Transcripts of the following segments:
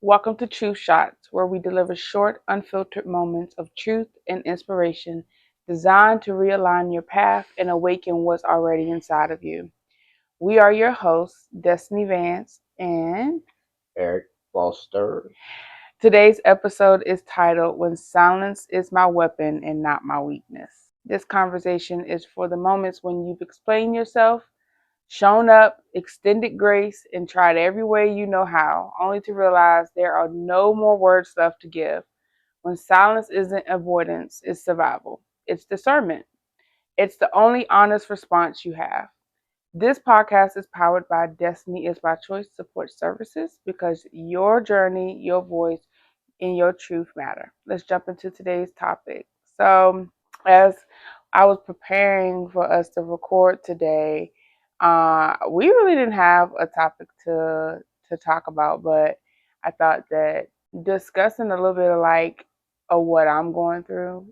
Welcome to Truth Shots, where we deliver short, unfiltered moments of truth and inspiration designed to realign your path and awaken what's already inside of you. We are your hosts, Destinnee Vance, and Eric Foster. today's episode is titled When Silence is My Weapon and Not My Weakness. This conversation is for the moments when you've explained yourself, shown up, extended grace, and tried every way you know how, only to realize there are no more words left to give. When silence isn't avoidance, it's survival. It's discernment. It's the only honest response you have. This podcast is powered by Destiny is by Choice Support Services because your journey, your voice, and your truth matter. Let's jump into today's topic. So, as I was preparing for us to record today, we really didn't have a topic to talk about, but I thought that discussing a little bit of what I'm going through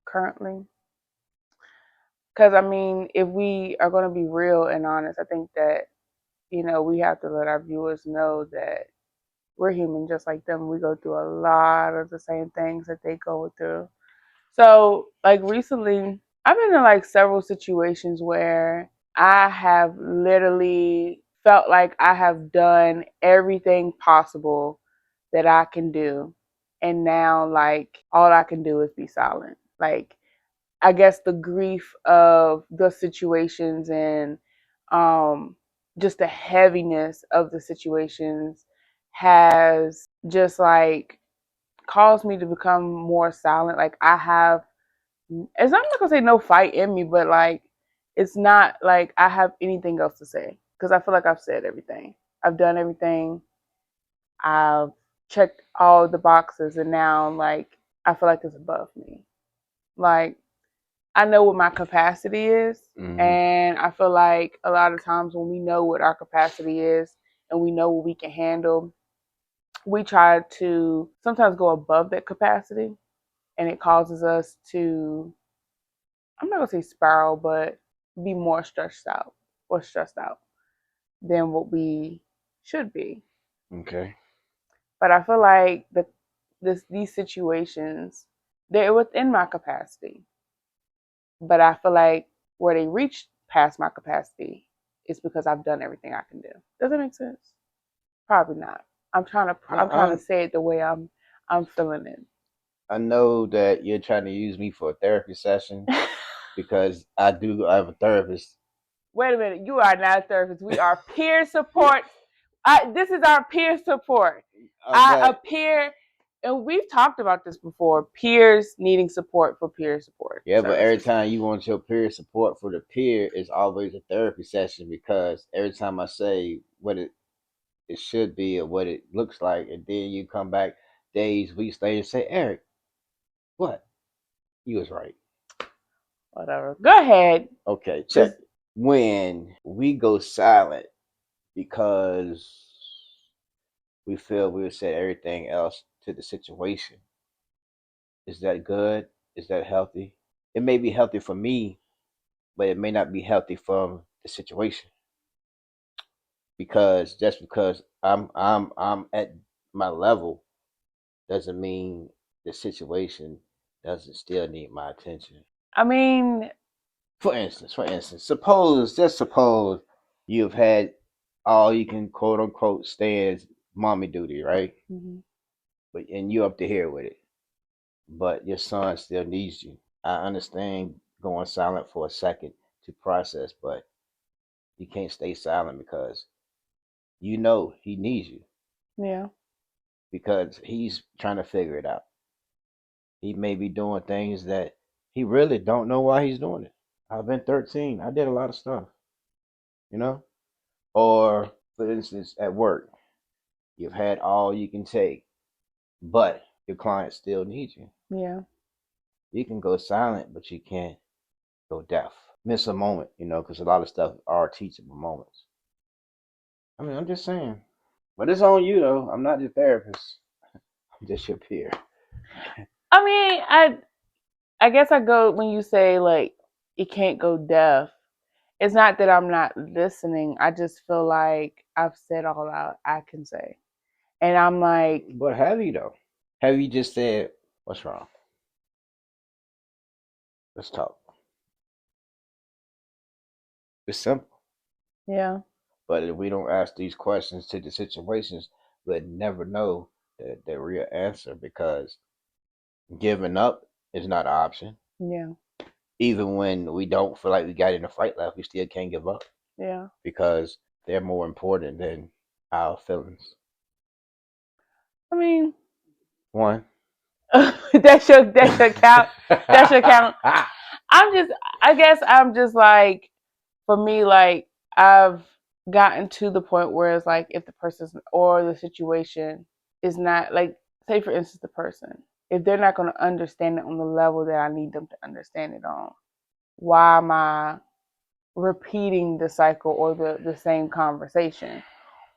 currently. Because I mean, if we are going to be real and honest, I think that we have to let our viewers know that we're human just like them. We go through a lot of the same things that they go through. So, like recently, I've been in like several situations where I have literally felt like I have done everything possible that I can do. And now, like, all I can do is be silent. Like, I guess the grief of the situations and um, just the heaviness of the situations has just like caused me to become more silent. Like I have, I'm not gonna say no fight in me, but like it's not like I have anything else to say because I feel like I've said everything. I've done everything. I've checked all the boxes, and now like I feel like it's above me. Like I know what my capacity is, Mm-hmm. and I feel like a lot of times when we know what our capacity is and we know what we can handle, we try to sometimes go above that capacity, and it causes us to, I'm not gonna say spiral, but be more stressed out than what we should be. Okay. But I feel like these situations, they're within my capacity. But I feel like where they reach past my capacity is because I've done everything I can do. Does that make sense? Probably not. No, I'm trying to say it the way I'm feeling I know that you're trying to use me for a therapy session it. because I have a therapist. Wait a minute, you are not a therapist. We are peer support. This is our peer support. I But appear, and we've talked about this before. Peers needing support for peer support yeah, but every services. time you want your peer support for the peer, it's always a therapy session because every time I say what it should be or what it looks like, and then you come back days, weeks later and say, Eric, what? You was right. Whatever. Go ahead. Okay, check. Just When we go silent because we feel we said everything else to the situation. Is that good? Is that healthy? It may be healthy for me, but it may not be healthy for the situation because just because I'm at my level doesn't mean the situation doesn't still need my attention. I mean, For instance, suppose you've had all you can quote unquote stand mommy duty, right? mhm. But and you're up to here with it. But your son still needs you. I understand going silent for a second to process, but you can't stay silent because you know he needs you Yeah. because he's trying to figure it out. He may be doing things that he really don't know why he's doing it. I've been 13. I did a lot of stuff, you know? Or for instance, at work, you've had all you can take, but your client still needs you. Yeah. You can go silent, but you can't go deaf. Miss a moment, because a lot of stuff are teachable moments. I mean, I'm just saying. But it's on you, though. I'm not your therapist. I'm just your peer. I mean, I guess I go when you say like it can't go deaf. It's not that I'm not listening. I just feel like I've said all I can say. And I'm like, But have you though? Have you just said, what's wrong? Let's talk. It's simple. yeah, But if we don't ask these questions to the situations, we'll never know the real answer because giving up is not an option. yeah, Even when we don't feel like we got in a fight left, we still can't give up yeah. because they're more important than our feelings. I mean, One. that should count. That should count. I'm just, I guess I'm just like, for me, like, I've gotten to the point where it's like, if the person or the situation is not, like, say for instance, the person, if they're not going to understand it on the level that I need them to understand it on, why am I repeating the cycle or the same conversation?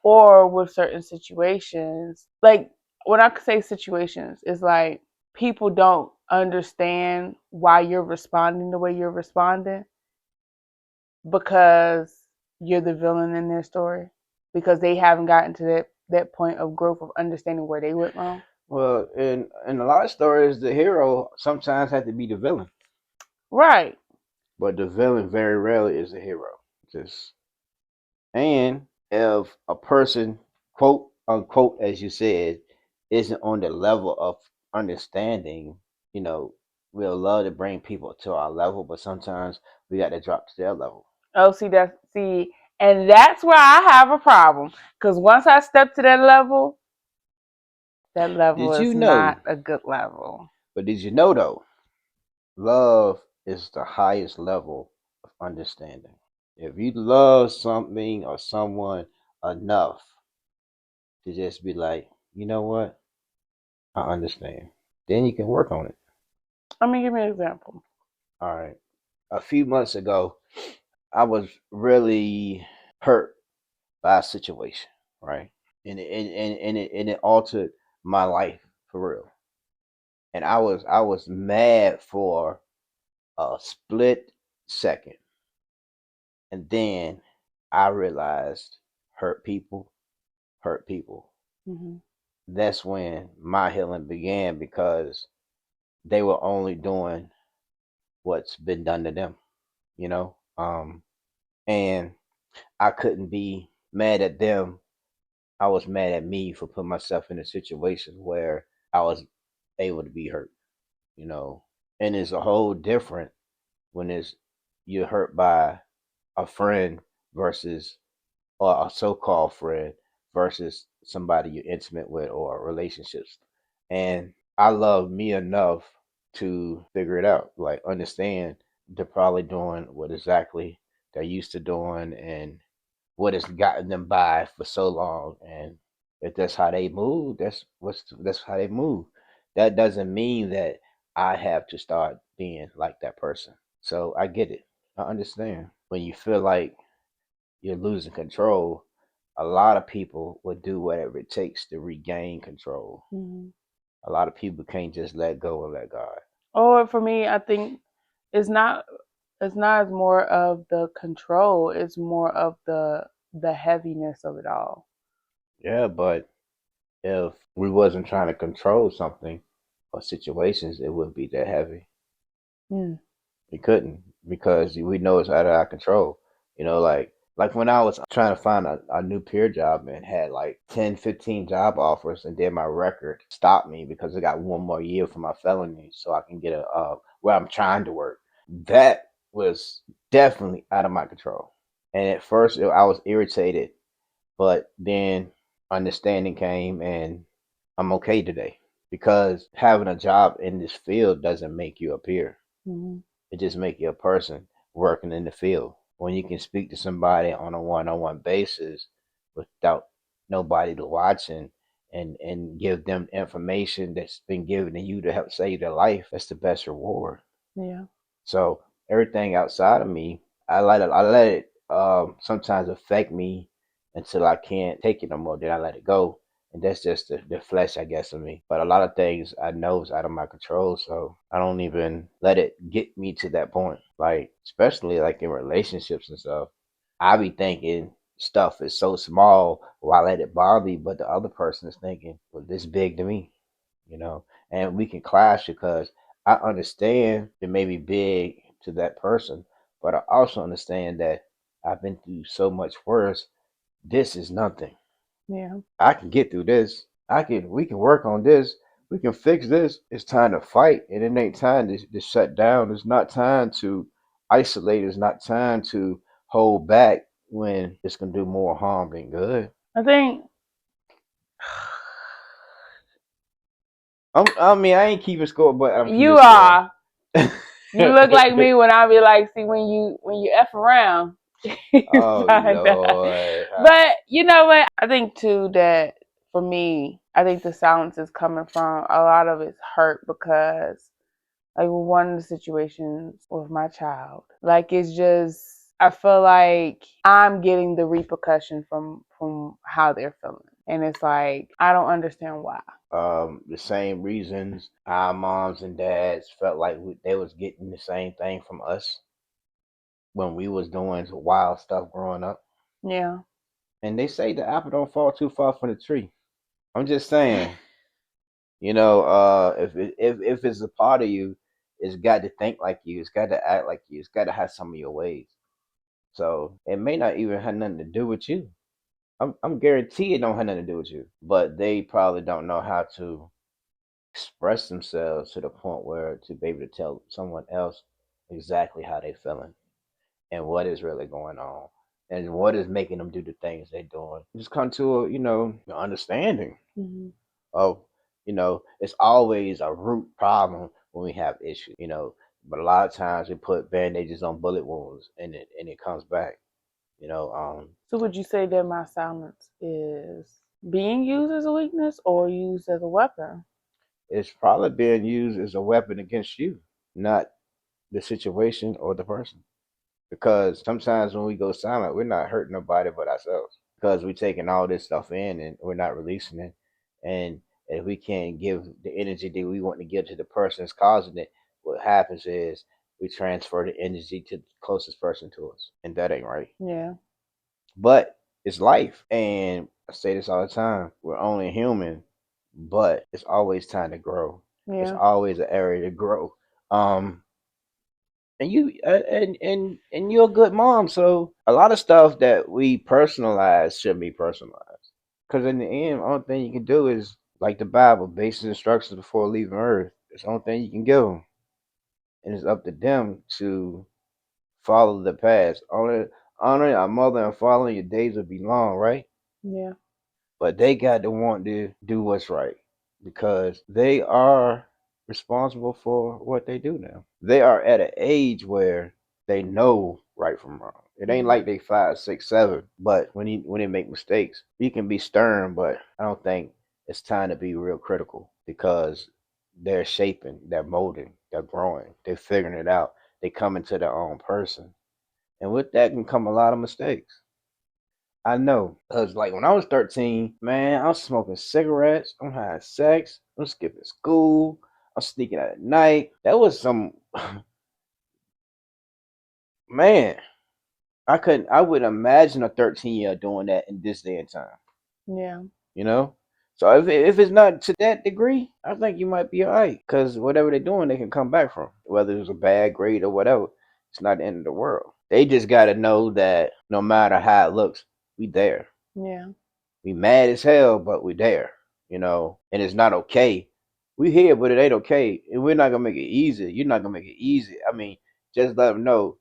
Or with certain situations, like, when I say situations, it's like people don't understand why you're responding the way you're responding because you're the villain in their story, because they haven't gotten to that point of growth of understanding where they went wrong. Well, in a lot of stories, the hero sometimes had to be the villain, Right. but the villain very rarely is the hero. Just and if a person, quote unquote, as you said, isn't on the level of understanding, you know, we'll love to bring people to our level, but sometimes we got to drop to their level. Oh, see, and that's where I have a problem. Because once I step to that level Did you is know? not a good level. But did you know though? Love is the highest level of understanding. If you love something or someone enough to just be like, you know what? I understand. Then you can work on it. I mean, give me an example. All right. A few months ago, I was really hurt by a situation, right? And it altered my life for real. And I was mad for a split second. And then I realized hurt people hurt people. Hmm. That's when my healing began because they were only doing what's been done to them, you know? And I couldn't be mad at them. I was mad at me for putting myself in a situation where I was able to be hurt, you know? And it's a whole different when it's you're hurt by a friend versus or a so-called friend versus somebody you're intimate with or relationships. And I love me enough to figure it out, like understand they're probably doing what exactly they're used to doing and what has gotten them by for so long. And if that's how they move, that's how they move. That doesn't mean that I have to start being like that person. So I get it. I understand. When you feel like you're losing control, a lot of people would do whatever it takes to regain control. Hmm. A lot of people can't just let go and let God. Or for me, I think it's not it's not as more of the control, it's more of the heaviness of it all. Yeah, but if we wasn't trying to control something or situations, it wouldn't be that heavy. Mm. We couldn't because we know it's out of our control. Like when I was trying to find a new peer job and had like 10, 15 job offers, and then my record stopped me because I got one more year for my felony so I can get a where I'm trying to work. That was definitely out of my control. And at first I was irritated, but then understanding came and I'm okay today because having a job in this field doesn't make you a peer. Hmm. It just make you a person working in the field. When you can speak to somebody on a one-on-one basis without nobody to watching and give them information that's been given to you to help save their life, that's the best reward. Yeah. So everything outside of me, I let it sometimes affect me until I can't take it no more. Then I let it go. And that's just the flesh, I guess, of me. But a lot of things I know is out of my control, so I don't even let it get me to that point. Like, especially like in relationships and stuff, I be thinking stuff is so small, why let it bother you? But the other person is thinking, well, this big to me, you know, and we can clash because I understand it may be big to that person, but I also understand that I've been through so much worse. This is nothing. Yeah. I can get through this. We can work on this. We can fix this. It's time to fight, and it ain't time to shut down. It's not time to isolate. It's not time to hold back when it's gonna do more harm than good. I think I mean, I ain't keeping score, but I'm you keeping score. are. You look like me when I be like, see, when you F around, you Oh find out. Lord. But you know what? I think too that for me, I think the silence is coming from a lot of it's hurt because like one of the situations with my child, like it's just I feel like I'm getting the repercussion from how they're feeling, and it's like I don't understand why. The same reasons our moms and dads felt like they was getting the same thing from us when we was doing wild stuff growing up. Yeah. And they say the apple don't fall too far from the tree. I'm just saying, if it's a part of you, it's got to think like you, it's got to act like you, it's got to have some of your ways. So it may not even have nothing to do with you. I'm guaranteed it don't have nothing to do with you. But they probably don't know how to express themselves to the point where to be able to tell someone else exactly how they feeling and what is really going on and what is making them do the things they're doing. Just come to a understanding Mm-hmm. of it's always a root problem when we have issues, but a lot of times we put bandages on bullet wounds and it comes back, you know. So would you say that my silence is being used as a weakness or used as a weapon? It's probably being used as a weapon against you, not the situation or the person. Because sometimes when we go silent, we're not hurting nobody but ourselves because we're taking all this stuff in and we're not releasing it. And if we can't give the energy that we want to give to the person that's causing it, what happens is we transfer the energy to the closest person to us, and that ain't right. Yeah. But it's life, and I say this all the time: we're only human, but it's always time to grow. It's Yeah. always an area to grow. Um, and and you're a good mom, so a lot of stuff that we personalize should be personalized, because in the end, the only thing you can do is like the Bible, basic instructions before leaving earth. It's the only thing you can give them, and it's up to them to follow the path. Honor our mother and father, your days will be long, right? Yeah. But they got to want to do what's right because they are responsible for what they do now. They are at an age where they know right from wrong. It ain't Mm-hmm. like they 5, 6, 7. But when they make mistakes, you can be stern, but I don't think it's time to be real critical because they're shaping, they're molding, they're growing, they're figuring it out. They come into their own person, and with that can come a lot of mistakes. I know, cause like when I was 13, man, I was smoking cigarettes, I'm having sex, I'm skipping school, I'm sneaking out at night. That was some man. I wouldn't imagine a 13-year doing that in this day and time. Yeah. You know, so if it's not to that degree, I think you might be alright. Cause whatever they're doing, they can come back from, whether it's a bad grade or whatever. It's not the end of the world. They just got to know that no matter how it looks, we there. Yeah. We mad as hell, but we there, and it's not okay. We here, but it ain't okay, and we're not gonna make it easy. You're not gonna make it easy. I mean, just let them know,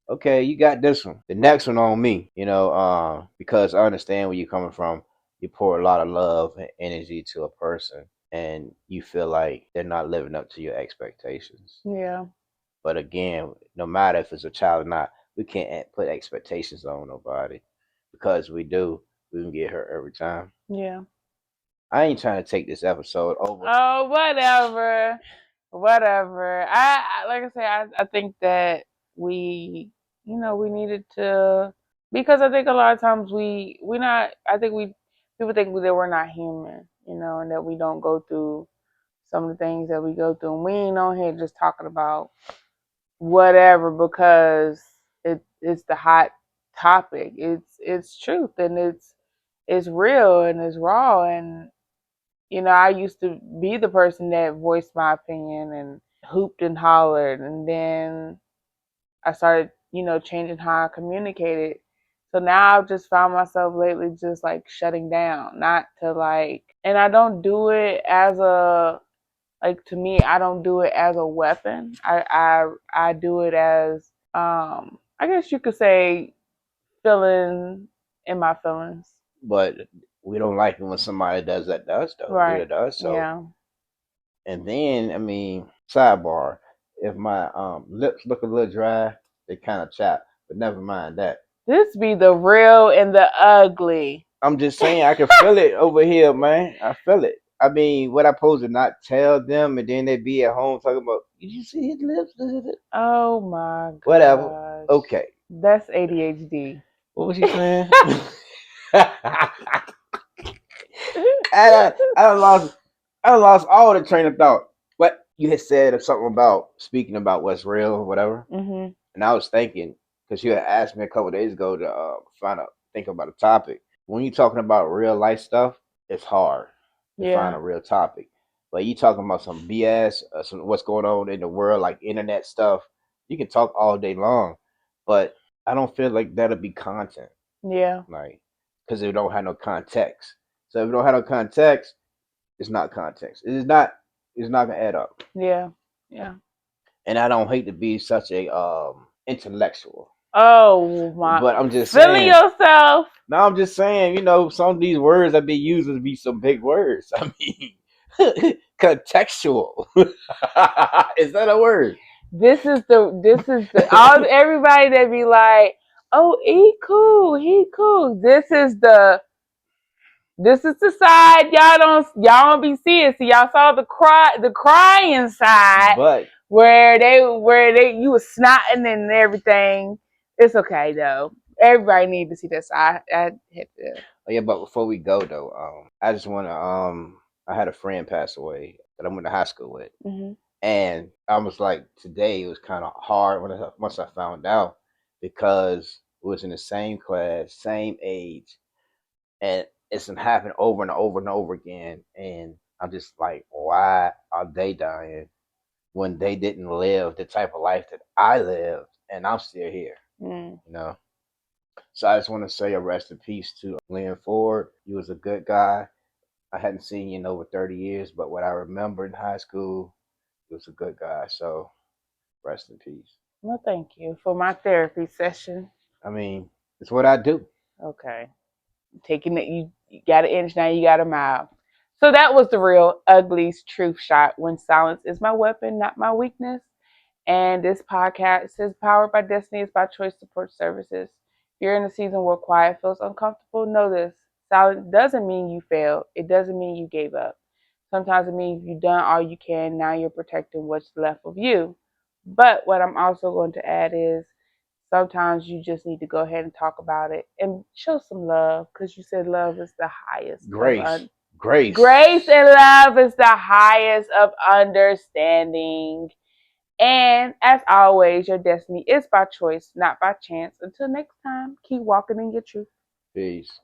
okay, you got this one. The next one on me, because I understand where you're coming from. You pour a lot of love and energy to a person, and you feel like they're not living up to your expectations. Yeah. But again, no matter if it's a child or not, we can't put expectations on nobody because we do, we can get hurt every time. Yeah. I ain't trying to take this episode over. Oh, whatever. Whatever. I like I say, I think that we needed to because I think a lot of times we not I think we people think that we're not human, and that we don't go through some of the things that we go through. And we ain't on here just talking about whatever because it's the hot topic. It's truth, and it's real, and it's raw. And I used to be the person that voiced my opinion and hooped and hollered, and then I started, changing how I communicated. So now I've just found myself lately just like shutting down, not to and I don't do it as to me, I don't do it as a weapon. I do it as, I guess you could say, feeling in my feelings. But we don't like it when somebody does that to us, though. Right. Really does. So, Yeah. and then I mean, sidebar: if my lips look a little dry, they kind of chap. But never mind that. This be the real and the ugly. I'm just saying, I can feel it over here, man. I feel it. I mean, what I supposed to not tell them, and then they be at home talking about, did you see his lips? Oh my Whatever. gosh. Okay. That's ADHD. What was he saying? I lost all the train of thought. But you had said something about speaking about what's real or whatever, Mhm. and I was thinking because you had asked me a couple of days ago to think about a topic. When you're talking about real life stuff, it's hard to find Yeah. a real topic. But you talking about some BS, some what's going on in the world, like internet stuff. You can talk all day long, but I don't feel like that'll be content, Yeah. like because it don't have no context. So if it don't have no context, it's not context. It is not. It's not gonna add up. Yeah. Yeah. And I don't hate to be such a intellectual, Oh my. but I'm just Feeling saying. yourself. No, I'm just saying. Some of these words that be used to be some big words. I mean, contextual. Is that a word? This is the all everybody that be like, oh, he cool. This is the side y'all don't be seeing. See, y'all saw the crying side But where you was snotting and everything. It's okay though. Everybody need to see that side. I had to. oh yeah, but before we go though, I just want to I had a friend pass away that I went to high school with. Mhm. And I was like, today it was kind of hard once I found out because it was in the same class, same age, and it's been happening over and over and over again. And I'm just like, why are they dying when they didn't live the type of life that I lived, and I'm still here? Mm. You know. So I just want to say a rest in peace to Lynn Ford. He was a good guy. I hadn't seen you in over 30 years, but what I remember in high school, he was a good guy. So rest in peace. Well, thank you for my therapy session. I mean, it's what I do. Okay. Taking it, you got an inch, now you got a mile. So that was the real ugly's truth shot. When silence is my weapon, not my weakness. And this podcast is powered by Destinnee. It's by Choice Support Services. If you're in a season where quiet feels uncomfortable, know this. Silence doesn't mean you failed. It doesn't mean you gave up. Sometimes it means you've done all you can. Now you're protecting what's left of you. But what I'm also going to add is sometimes you just need to go ahead and talk about it and show some love, because you said love is the highest of Grace. Grace. grace, and love is the highest of understanding. And as always, your destiny is by choice, not by chance. Until next time, keep walking in your truth. Peace.